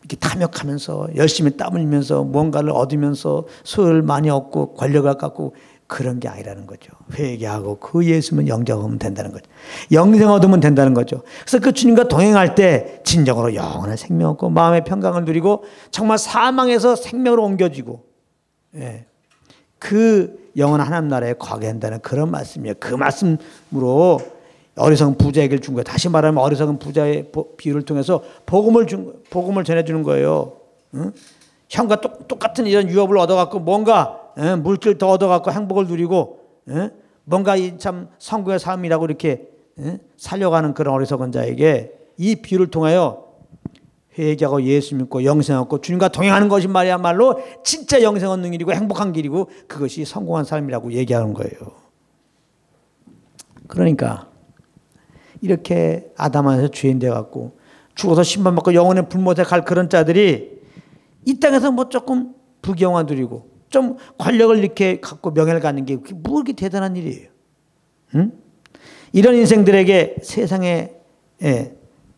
이렇게 탐욕하면서 열심히 땀 흘리면서 뭔가를 얻으면서 소유를 많이 얻고 권력을 갖고 그런 게 아니라는 거죠. 회개하고 그 예수만 영접하면 된다는 거죠. 영생 얻으면 된다는 거죠. 그래서 그 주님과 동행할 때 진정으로 영원한 생명 얻고 마음의 평강을 누리고 정말 사망에서 생명으로 옮겨지고 그 영원한 하나님 나라에 가게 한다는 그런 말씀이에요. 그 말씀으로 어리석은 부자에게 준 거예요. 다시 말하면 어리석은 부자의 비유를 통해서 복음을 전해주는 거예요. 형과 똑같은 이런 유업을 얻어갖고 뭔가 물질 더 얻어갖고 행복을 누리고 뭔가 이 참 성공의 삶이라고 이렇게 살려가는 그런 어리석은 자에게 이 비유를 통하여 회개하고 예수 믿고 영생 얻고 주님과 동행하는 것이 말이야말로 진짜 영생 얻는 길이고 행복한 길이고 그것이 성공한 삶이라고 얘기하는 거예요. 그러니까 이렇게 아담 안에서 죄인 되어갖고 죽어서 심판받고 영원의 불못에 갈 그런 자들이 이 땅에서 뭐 조금 부귀영화 누리고 좀 권력을 이렇게 갖고 명예를 갖는 게 뭐 이렇게 대단한 일이에요. 이런 인생들에게 세상의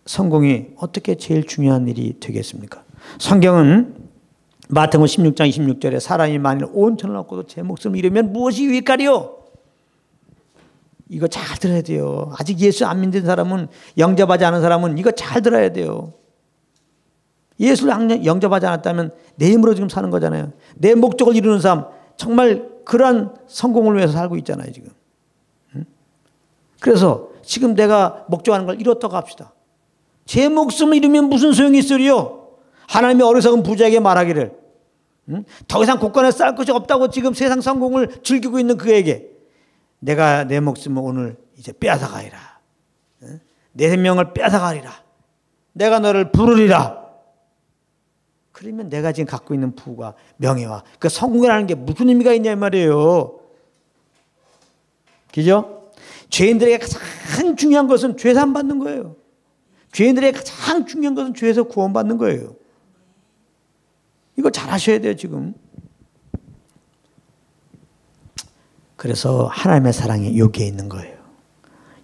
성공이 어떻게 제일 중요한 일이 되겠습니까? 성경은 마태복음 16장 26절에 사람이 만일 온 천을 얻고도 제 목숨을 잃으면 무엇이 유익하리요? 이거 잘 들어야 돼요. 아직 예수 안 믿는 사람은 영접하지 않은 사람은 이거 잘 들어야 돼요. 예수를 영접하지 않았다면 내 힘으로 지금 사는 거잖아요. 내 목적을 이루는 삶 정말 그러한 성공을 위해서 살고 있잖아요 지금. 그래서 지금 내가 목적하는 걸 이뤘다고 합시다. 제 목숨을 잃으면 무슨 소용이 있으리요? 하나님이 어리석은 부자에게 말하기를 더 이상 곳간에 쌓을 것이 없다고 지금 세상 성공을 즐기고 있는 그에게 내가 내 목숨을 오늘 이제 빼앗아가리라. 내 생명을 빼앗아가리라. 내가 너를 부르리라. 그러면 내가 지금 갖고 있는 부와 명예와 그 성공이라는 게 무슨 의미가 있냐 이 말이에요. 그죠? 죄인들에게 가장 중요한 것은 죄 사함 받는 거예요. 죄인들에게 가장 중요한 것은 죄에서 구원받는 거예요. 이거 잘 하셔야 돼요, 지금. 그래서 하나님의 사랑이 여기에 있는 거예요.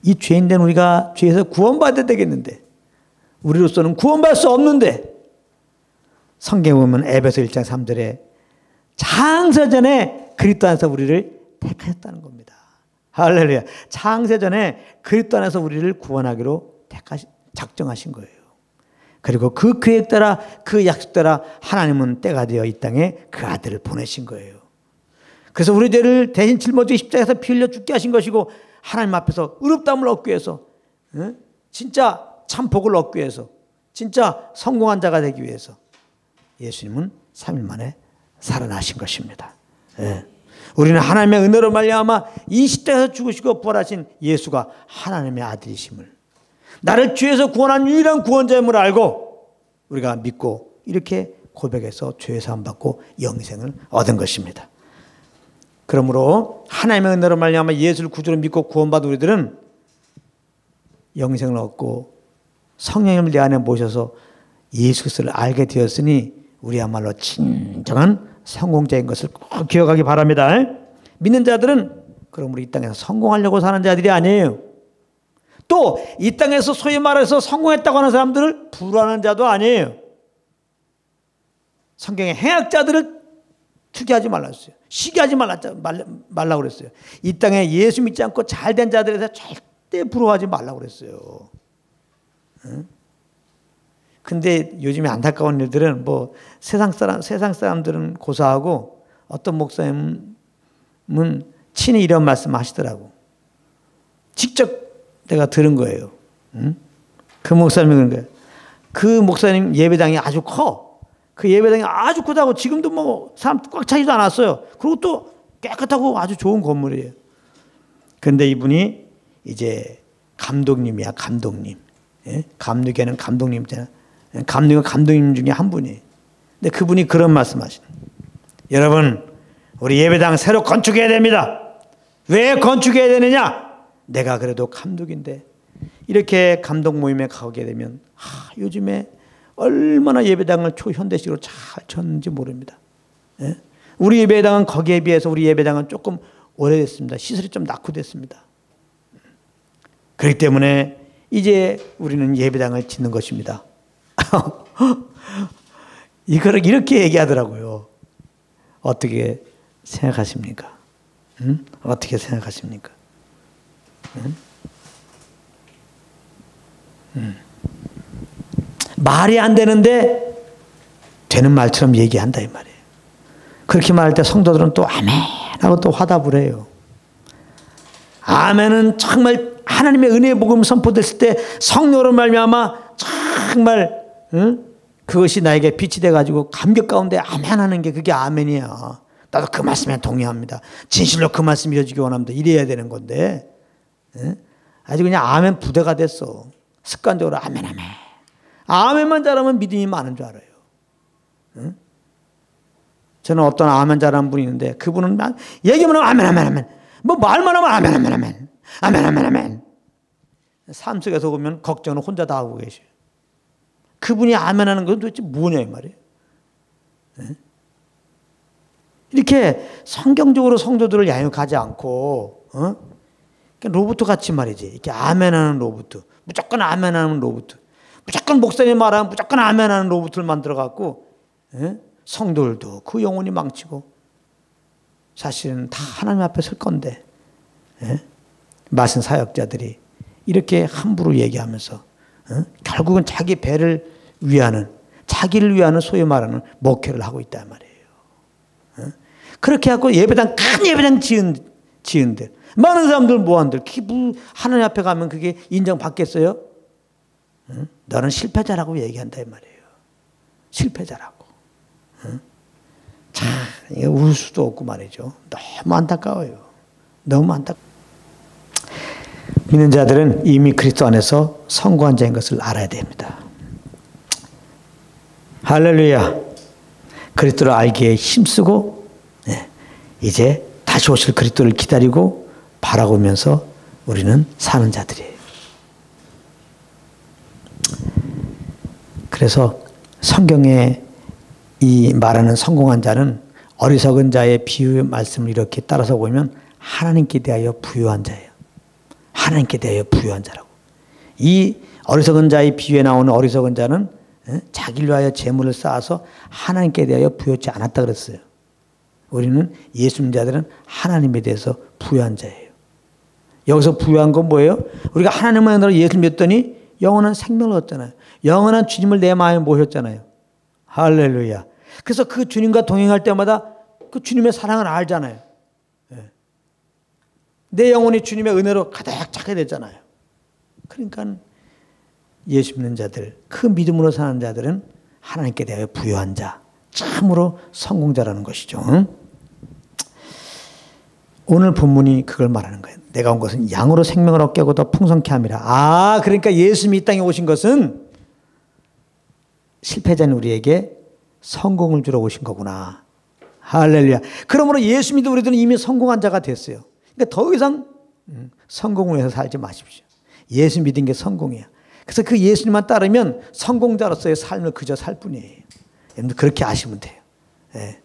이 죄인된 우리가 죄에서 구원받아야 되겠는데, 우리로서는 구원받을 수 없는데, 성경에 보면 에베소 1장 3절에 창세전에 그리스도 안에서 우리를 택하셨다는 겁니다. 할렐루야. 창세전에 그리스도 안에서 우리를 구원하기로 작정하신 거예요. 그리고 그 계획 따라, 그 약속 따라 하나님은 때가 되어 이 땅에 그 아들을 보내신 거예요. 그래서 우리 죄를 대신 짊어지고 십자가에서 피 흘려 죽게 하신 것이고, 하나님 앞에서 의롭다함을 얻기 위해서, 진짜 참 복을 얻기 위해서, 진짜 성공한 자가 되기 위해서 예수님은 3일 만에 살아나신 것입니다. 예. 우리는 하나님의 은혜로 말미암아 이 십자가에서 죽으시고 부활하신 예수가 하나님의 아들이심을, 나를 죄에서 구원한 유일한 구원자임을 알고 우리가 믿고 이렇게 고백해서 죄 사함 받고 영생을 얻은 것입니다. 그러므로 하나님의 은혜로 말미암아 예수를 구주로 믿고 구원받은 우리들은 영생을 얻고 성령님을 내 안에 모셔서 예수 그리스도를 알게 되었으니 우리야말로 진정한 성공자인 것을 꼭 기억하기 바랍니다. 믿는 자들은 그러므로 이 땅에서 성공하려고 사는 자들이 아니에요. 또 이 땅에서 소위 말해서 성공했다고 하는 사람들을 부러워하는 자도 아니에요. 성경에 행악자들을 투기하지 말랐어요. 시기하지 말라고 그랬어요. 이 땅에 예수 믿지 않고 잘된 자들에 대해서 절대 부러워하지 말라고 그랬어요. 근데 요즘에 안타까운 일들은 뭐 세상 사람들은 고사하고 어떤 목사님은 친히 이런 말씀 하시더라고. 직접 내가 들은 거예요. 그 목사님이 그런 거예요. 그 목사님 예배당이 아주 커. 그 예배당이 아주 크다고 지금도 뭐 사람 꽉 차지도 않았어요. 그리고 또 깨끗하고 아주 좋은 건물이에요. 그런데 이분이 이제 감독님이야, 감독님. 예? 감독에는 감독님이잖아. 감독은 감독님 중에 한 분이에요. 근데 그분이 그런 말씀 하시는 거예요. 여러분, 우리 예배당 새로 건축해야 됩니다. 왜 건축해야 되느냐? 내가 그래도 감독인데 이렇게 감독 모임에 가게 되면 요즘에 얼마나 예배당을 초현대식으로 잘 쳤는지 모릅니다. 예? 우리 예배당은 거기에 비해서 우리 예배당은 조금 오래됐습니다. 시설이 좀 낙후됐습니다. 그렇기 때문에 이제 우리는 예배당을 짓는 것입니다. 이거를 이렇게 얘기하더라고요. 어떻게 생각하십니까? 어떻게 생각하십니까? 말이 안 되는데 되는 말처럼 얘기한다 이 말이에요. 그렇게 말할 때 성도들은 또 아멘 하고 또 화답을 해요. 아멘은 정말 하나님의 은혜의 복음 선포됐을 때 성령으로 말미암아 정말 그것이 나에게 빛이 돼가지고 감격 가운데 아멘하는 게 그게 아멘이야. 나도 그 말씀에 동의합니다. 진실로 그 말씀 이루어지기 원합니다. 이래야 되는 건데 아주 그냥 아멘 부대가 됐어. 습관적으로 아멘 아멘. 아멘만 잘하면 믿음이 많은 줄 알아요. 저는 어떤 아멘 잘하는 분이 있는데 그분은 얘기만 하면 아멘 아멘 아멘. 뭐 말만 하면 아멘 아멘 아멘. 아멘 아멘 아멘. 삶 속에서 보면 걱정은 혼자 다 하고 계셔요. 그분이 아멘하는 건 도대체 뭐냐 이 말이에요. 이렇게 성경적으로 성도들을 양육하지 않고 로봇 같이 말이지. 이렇게 아멘하는 로봇, 무조건 아멘하는 로봇, 무조건 목사님 말하면 무조건 아멘하는 로봇을 만들어갖고 성도들도 그 영혼이 망치고 사실은 다 하나님 앞에 설 건데 맞은 사역자들이 이렇게 함부로 얘기하면서 결국은 자기 배를 위하는 자기를 위하는 소위 말하는 목회를 하고 있단 말이에요. 그렇게 하고 예배당 큰 예배당 지은들 많은 사람들 모한들 하나님 앞에 가면 그게 인정받겠어요? 너는 실패자라고 얘기한다 이 말이에요. 실패자라고. 참 이게 울 수도 없고 말이죠. 너무 안타까워요. 너무 안타까워요. 믿는 자들은 이미 그리스도 안에서 성공한 자인 것을 알아야 됩니다. 할렐루야. 그리스도를 알기에 힘쓰고 이제 다시 오실 그리스도를 기다리고 바라보면서 우리는 사는 자들이에요. 그래서 성경에 이 말하는 성공한 자는 어리석은 자의 비유 말씀을 이렇게 따라서 보면 하나님께 대하여 부유한 자예요. 하나님께 대하여 부유한 자라고. 이 어리석은 자의 비유에 나오는 어리석은 자는 자기를 위하여 재물을 쌓아서 하나님께 대하여 부유하지 않았다 그랬어요. 우리는 예수 믿는 자들은 하나님에 대해서 부유한 자예요. 여기서 부유한 건 뭐예요? 우리가 하나님만으로 예수 믿었더니 영원한 생명을 얻잖아요. 영원한 주님을 내 마음에 모셨잖아요. 할렐루야. 그래서 그 주님과 동행할 때마다 그 주님의 사랑을 알잖아요. 내 영혼이 주님의 은혜로 가득 차게 되잖아요. 그러니까 예수 믿는 자들, 그 믿음으로 사는 자들은 하나님께 대하여 부유한 자, 참으로 성공자라는 것이죠. 오늘 본문이 그걸 말하는 거예요. 내가 온 것은 양으로 생명을 얻게 하고 더 풍성케 함이라. 그러니까 예수님이 이 땅에 오신 것은 실패자인 우리에게 성공을 주러 오신 거구나. 할렐루야. 그러므로 예수 믿는 우리들은 이미 성공한 자가 됐어요. 그러니까 더 이상 성공을 위해서 살지 마십시오. 예수 믿은 게 성공이야. 그래서 그 예수님만 따르면 성공자로서의 삶을 그저 살 뿐이에요. 여러분들 그렇게 아시면 돼요. 예.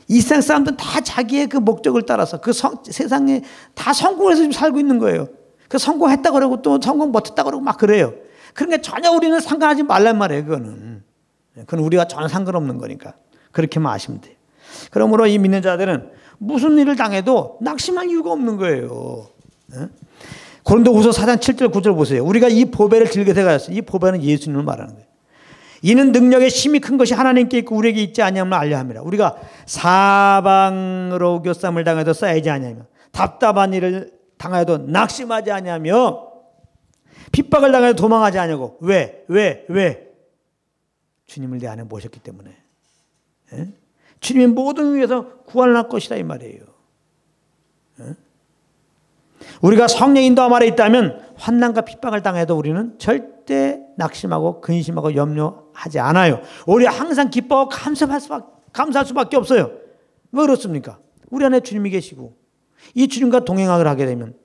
이 세상 사람들은 다 자기의 그 목적을 따라서 그 세상에 다 성공을 해서 지금 살고 있는 거예요. 그 성공했다고 그러고 또 성공 못했다고 그러고 막 그래요. 그러니까 전혀 우리는 상관하지 말란 말이에요. 그건 우리가 전혀 상관없는 거니까. 그렇게만 아시면 돼요. 그러므로 이 믿는 자들은 무슨 일을 당해도 낙심할 이유가 없는 거예요. 고린도후서 4장 7절 9절 보세요. 우리가 이 보배를 즐겨 생각했어요. 이 보배는 예수님을 말하는 거예요. 이는 능력의 힘이 큰 것이 하나님께 있고 우리에게 있지 아니함을 알려 함이라. 우리가 사방으로 교쌈을 당해도 쌓이지 아니하며 답답한 일을 당하여도 낙심하지 아니하며 핍박을 당해도 도망하지 아니하고 왜? 주님을 내 안에 모셨기 때문에. 주님이 모든 위에서 구원을 할 것이다 이 말이에요. 우리가 성령 인도함 아래 있다면 환난과 핍박을 당해도 우리는 절대 낙심하고 근심하고 염려하지 않아요. 오히려 항상 기뻐하고 감사할 수밖에 없어요. 왜 그렇습니까? 우리 안에 주님이 계시고 이 주님과 동행을 하게 되면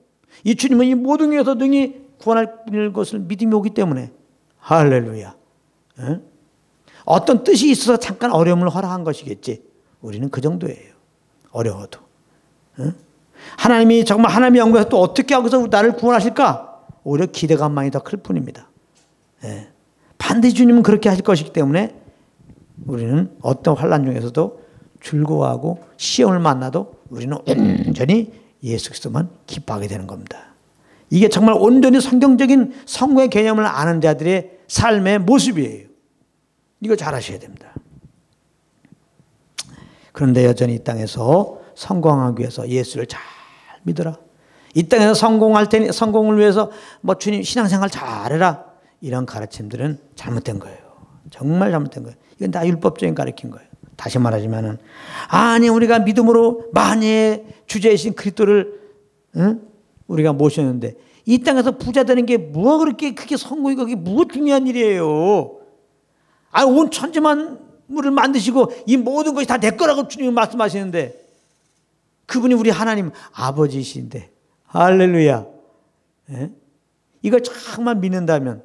이 주님은 이 모든 위에서 능히 구원할 것을 믿음이 오기 때문에. 할렐루야. 어떤 뜻이 있어서 잠깐 어려움을 허락한 것이겠지. 우리는 그 정도예요. 어려워도. 하나님이 정말 하나님의 영광에서 또 어떻게 하고서 나를 구원하실까? 오히려 기대감만이 더 클 뿐입니다. 반드시 주님은 그렇게 하실 것이기 때문에 우리는 어떤 환난 중에서도 즐거워하고 시험을 만나도 우리는 온전히 예수 그리스도만 기뻐하게 되는 겁니다. 이게 정말 온전히 성경적인 성공의 개념을 아는 자들의 삶의 모습이에요. 이거 잘 아셔야 됩니다. 그런데 여전히 이 땅에서 성공하기 위해서 예수를 잘 믿어라. 이 땅에서 성공할 테니 성공을 위해서 주님 신앙생활 잘해라. 이런 가르침들은 잘못된 거예요. 정말 잘못된 거예요. 이건 다 율법적인 가르친 거예요. 다시 말하자면은 아니 우리가 믿음으로 만유의 주제이신 그리스도를 우리가 모셨는데 이 땅에서 부자 되는 게 뭐가 그렇게 크게 성공이 그게 뭐 중요한 일이에요. 온 천지만물을 만드시고 이 모든 것이 다 내 거라고 주님이 말씀하시는데 그분이 우리 하나님 아버지이신데 할렐루야. 이걸 정말 믿는다면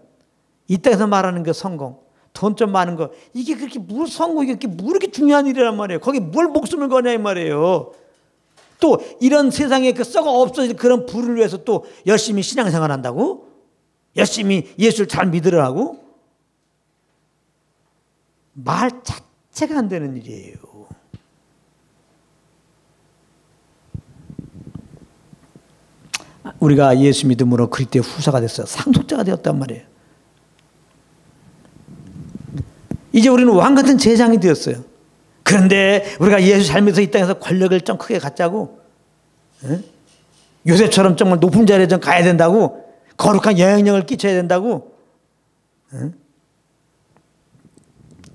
이 땅에서 말하는 그 성공, 돈 좀 많은 거 이게 그렇게 뭘 성공이 그렇게 뭐 이렇게 중요한 일이란 말이에요. 거기 뭘 목숨을 거냐 이 말이에요. 또 이런 세상에 그 썩어 없어질 그런 부를 위해서 또 열심히 신앙생활 한다고? 열심히 예수를 잘 믿으라고? 말 자체가 안 되는 일이에요. 우리가 예수 믿음으로 그리스도의 후사가 됐어요. 상속자가 되었단 말이에요. 이제 우리는 왕같은 제장이 되었어요. 그런데 우리가 예수 잘 믿어서 이 땅에서 권력을 좀 크게 갖자고 요셉처럼 정말 높은 자리에 좀 가야 된다고 거룩한 영향력을 끼쳐야 된다고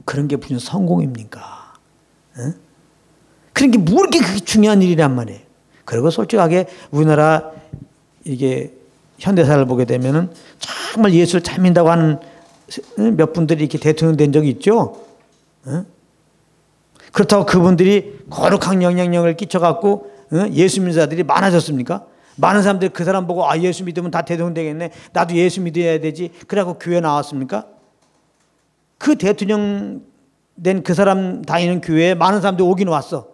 그런 게 무슨 성공입니까? 그런 게 뭐 이렇게 그게 중요한 일이란 말이에요. 그리고 솔직하게 우리나라 이게 현대사를 보게 되면은 정말 예수를 잘 믿는다고 하는 몇 분들이 이렇게 대통령 된 적이 있죠. 그렇다고 그분들이 거룩한 영향력을 끼쳐갖고 예수 믿는 자들이 많아졌습니까? 많은 사람들이 그 사람 보고 아 예수 믿으면 다 대통령 되겠네. 나도 예수 믿어야 되지. 그래갖고 교회 나왔습니까? 그 대통령 된 그 사람 다니는 교회에 많은 사람들이 오긴 왔어.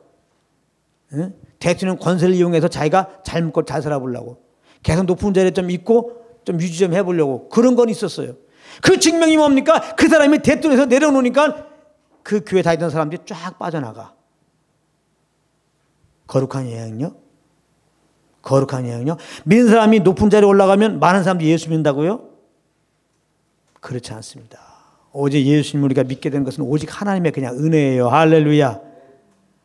응? 대통령 권세를 이용해서 자기가 잘 먹고 잘 살아보려고. 계속 높은 자리에 좀 있고 좀 유지 좀 해보려고. 그런 건 있었어요. 그 증명이 뭡니까? 그 사람이 대통령에서 내려놓으니까 그 교회 다니던 사람들이 쫙 빠져나가. 거룩한 영향력? 거룩한 영향력? 믿는 사람이 높은 자리에 올라가면 많은 사람들이 예수 믿는다고요? 그렇지 않습니다. 오직 예수님을 우리가 믿게 된 것은 오직 하나님의 그냥 은혜예요. 할렐루야.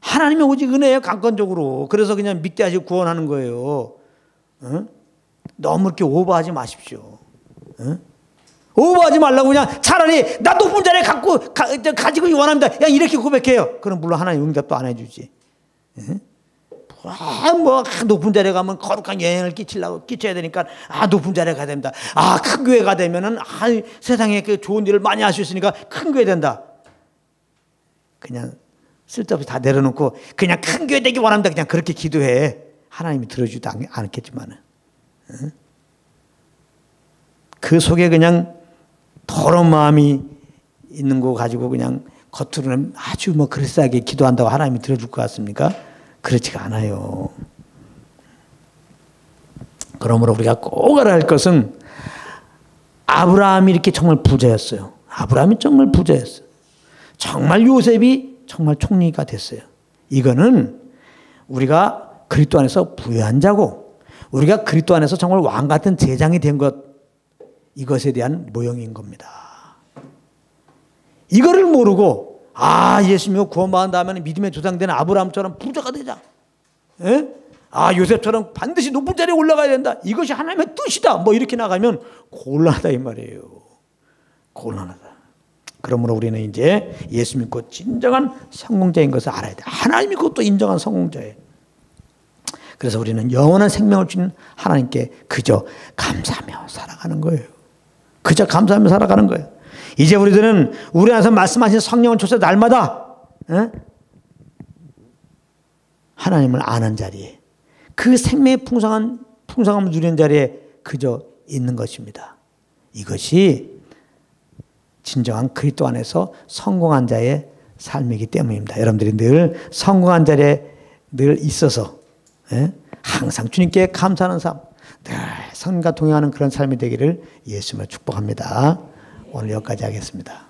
하나님의 오직 은혜예요. 강권적으로. 그래서 그냥 믿게 하시고 구원하는 거예요. 응? 너무 이렇게 오버하지 마십시오. 응? 오버하지 말라고 그냥 차라리 나 높은 자리에 가지고 원합니다. 그냥 이렇게 고백해요. 그럼 물론 하나님 응답도 안 해주지. 응? 뭐 높은 자리에 가면 거룩한 영향을 끼쳐야 되니까 높은 자리에 가야 됩니다. 큰 교회가 되면은 세상에 그 좋은 일을 많이 할 수 있으니까 큰 교회 된다. 그냥 쓸데없이 다 내려놓고 그냥 큰 교회 되기 원합니다. 그냥 그렇게 기도해. 하나님이 들어주지도 않겠지만은. 응? 그 속에 그냥 더러운 마음이 있는 거 가지고 그냥 겉으로는 아주 뭐 그럴싸하게 기도한다고 하나님이 들어줄 것 같습니까? 그렇지가 않아요. 그러므로 우리가 꼭 알아야 할 것은 아브라함이 이렇게 정말 부자였어요. 아브라함이 정말 부자였어요. 정말 요셉이 정말 총리가 됐어요. 이거는 우리가 그리스도 안에서 부유한 자고 우리가 그리스도 안에서 정말 왕 같은 제장이 된 것, 이것에 대한 모형인 겁니다. 이거를 모르고 예수 믿고 구원받은 다음에 믿음의 조상된 아브라함처럼 부자가 되자. 에? 요셉처럼 반드시 높은 자리에 올라가야 된다. 이것이 하나님의 뜻이다. 뭐 이렇게 나가면 곤란하다 이 말이에요. 곤란하다. 그러므로 우리는 이제 예수 믿고 진정한 성공자인 것을 알아야 돼. 하나님이 그것도 인정한 성공자예요. 그래서 우리는 영원한 생명을 주는 하나님께 그저 감사하며 살아가는 거예요. 그저 감사하며 살아가는 거예요. 이제 우리들은 우리 안에서 말씀하신 성령을 줘서 날마다 하나님을 아는 자리에, 그 생명의 풍성함을 누리는 자리에 그저 있는 것입니다. 이것이 진정한 그리스도 안에서 성공한 자의 삶이기 때문입니다. 여러분들이 늘 성공한 자리에 늘 있어서 항상 주님께 감사하는 삶, 늘 성령과 동행하는 그런 삶이 되기를 예수님을 축복합니다. 오늘 여기까지 하겠습니다.